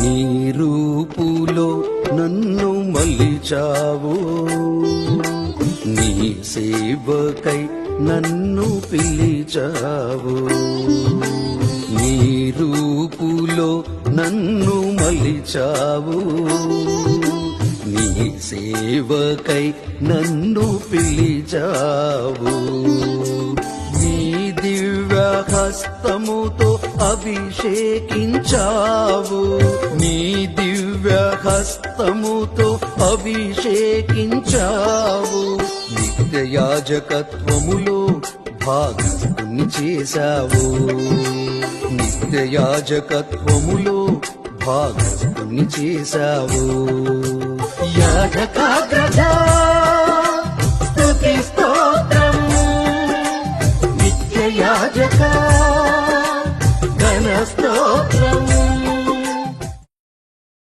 నీ రూపులో నన్ను మలిచావు, నీ సేవకై నన్ను పిలిచావు. నీ రూపులో నన్ను మలిచావు, నీ సేవకై నన్ను పిలిచావు. నీ దివ్య హస్తముతో అభిషేకించావు, నీ దివ్య హస్తముతో అభిషేకించావు. నిత్య యాజకత్వములో భాగస్తుని చేశావు, నిత్య యాజకత్వములో భాగస్తుని చేశావు. యాజకాగ్రత స్తుతి స్తోత్రము, నిత్య యాజక